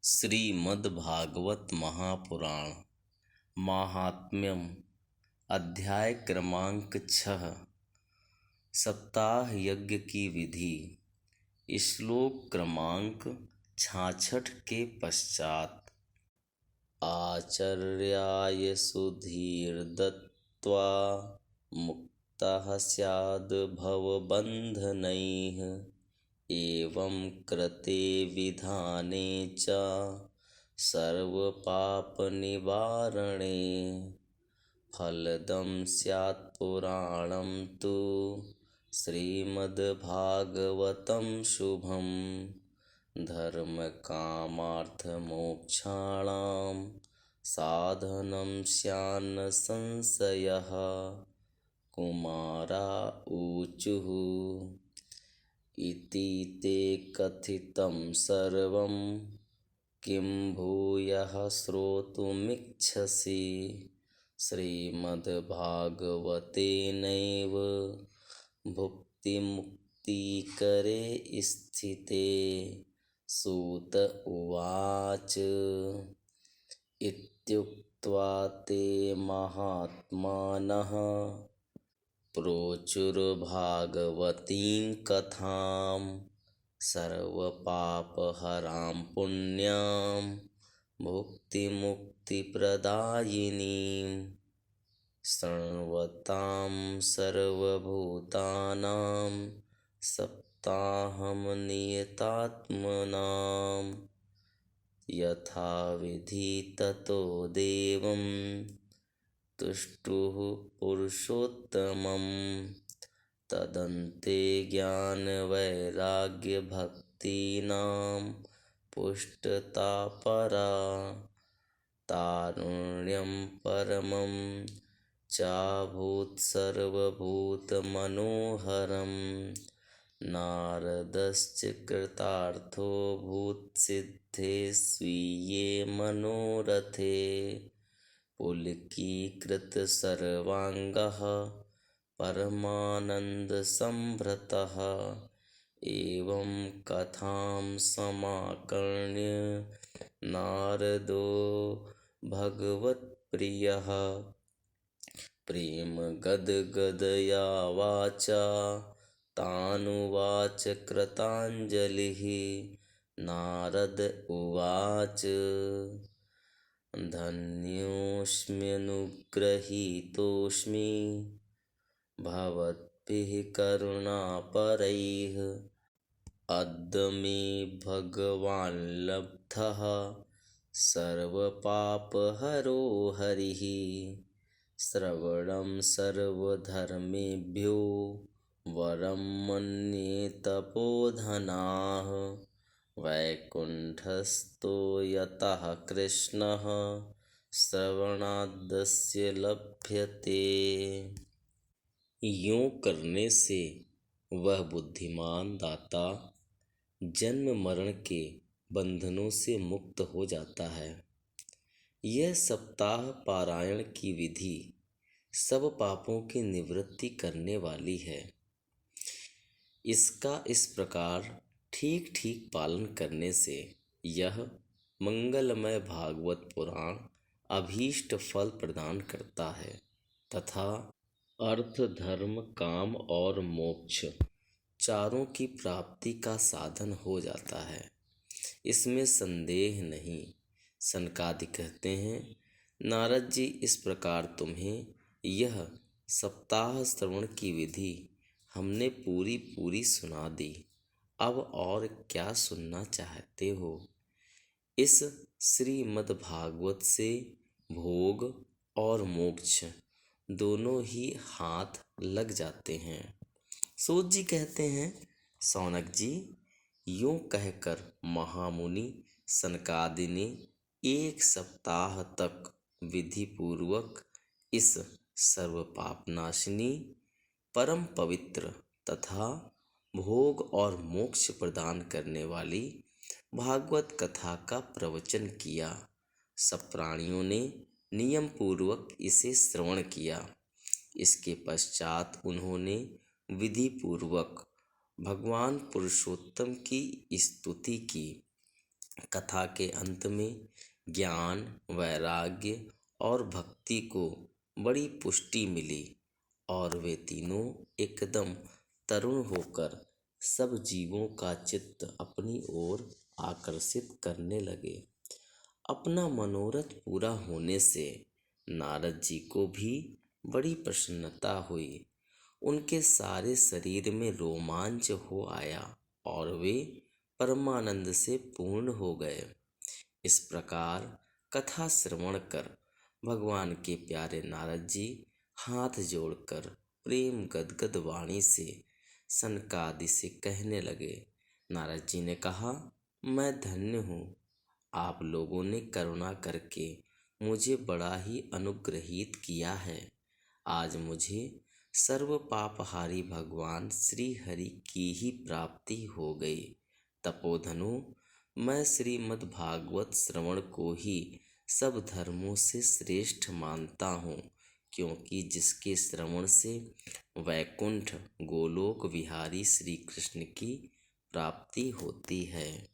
श्रीमद्भागवत महापुराण माहात्म्यम अध्याय क्रमांक 6 सप्ताह यज्ञ की विधि। श्लोक क्रमांक 66 के पश्चात आचर्याय सुधीर्दत्त्वा मुक्तः स्याद् भवबन्धनैः एवं कृते विधाने च सर्वपापनिवारणे फलदं स्यात् पुराणं तु श्रीमद्भागवतं शुभं धर्मकामार्थमोक्षाणां साधनं स्यान्न संशयः। कुमारा ऊचुः इति ते कथितं सर्वं किं भूयः श्रोतुमिच्छसि श्रीमद्भागवतेनैव भुक्तिमुक्तिकरे स्थिते। सूत उवाच इत्युक्त्वा ते महात्मानः प्रोचुर्भागवतीं कथां सर्वपापहरां पुण्यां मुक्तिमुक्तिप्रदायिनीं शृण्वतां सर्वभूतानां सप्ताहं नियतात्मनां यथाविधि ततो देवं तुष्टुः पुरुषोत्तमं तदन्ते ज्ञानवैराग्यभक्तीनां पुष्टता परा तारुण्यं परमं चाभूत् सर्वभूतमनोहरं नारदश्च कृतार्थो भूत्सिद्धे स्वीये मनोरथे पुलकीकृत सर्वांगः परमानन्दसंभृतः एवं कथां समाकर्ण्य नारदो भगवत्प्रियः प्रेम गदगदया वाचा तानुवाच कृताञ्जलिः। नारद उवाच धन्योऽस्म्यनुग्रहीतोऽस्मि भवद्भिः करुणापरैः अद्य मे भगवान् लब्धः सर्वपापहरो हरिः श्रवणं सर्वधर्मेभ्यो वरं मन्ये तपोधनाः वैकुण्ठस्थो यतः कृष्णः श्रवणादस्य लभ्यते। यूं करने से वह बुद्धिमान दाता जन्म मरण के बंधनों से मुक्त हो जाता है। यह सप्ताह पारायण की विधि सब पापों की निवृत्ति करने वाली है। इसका इस प्रकार ठीक ठीक पालन करने से यह मंगलमय भागवत पुराण अभीष्ट फल प्रदान करता है तथा अर्थ धर्म काम और मोक्ष चारों की प्राप्ति का साधन हो जाता है, इसमें संदेह नहीं। सनकादि कहते हैं, नारद जी, इस प्रकार तुम्हें यह सप्ताह श्रवण की विधि हमने पूरी पूरी सुना दी। अब और क्या सुनना चाहते हो? इस श्रीमद्भागवत से भोग और मोक्ष दोनों ही हाथ लग जाते हैं। सूत जी कहते हैं, सौनक जी, यूं कहकर महामुनि सनकादि ने 1 सप्ताह तक विधि पूर्वक इस सर्व पापनाशिनी परम पवित्र तथा भोग और मोक्ष प्रदान करने वाली भागवत कथा का प्रवचन किया। सब प्राणियों ने नियम पूर्वक इसे श्रवण किया। इसके पश्चात उन्होंने विधि पूर्वक भगवान पुरुषोत्तम की स्तुति की। कथा के अंत में ज्ञान, वैराग्य और भक्ति को बड़ी पुष्टि मिली और वे तीनों एकदम तरुण होकर सब जीवों का चित्त अपनी ओर आकर्षित करने लगे। अपना मनोरथ पूरा होने से नारद जी को भी बड़ी प्रसन्नता हुई। उनके सारे शरीर में रोमांच हो आया और वे परमानंद से पूर्ण हो गए। इस प्रकार कथा श्रवण कर भगवान के प्यारे नारद जी हाथ जोड़कर प्रेम गदगद वाणी से सनकादि से कहने लगे। नारद जी ने कहा, मैं धन्य हूँ, आप लोगों ने करुणा करके मुझे बड़ा ही अनुग्रहित किया है। आज मुझे सर्व पापहारी भगवान श्री हरि की ही प्राप्ति हो गई। तपोधनु, मैं श्रीमद् भागवत श्रवण को ही सब धर्मों से श्रेष्ठ मानता हूँ, क्योंकि जिसके श्रवण से वैकुंठ गोलोक विहारी श्री कृष्ण की प्राप्ति होती है।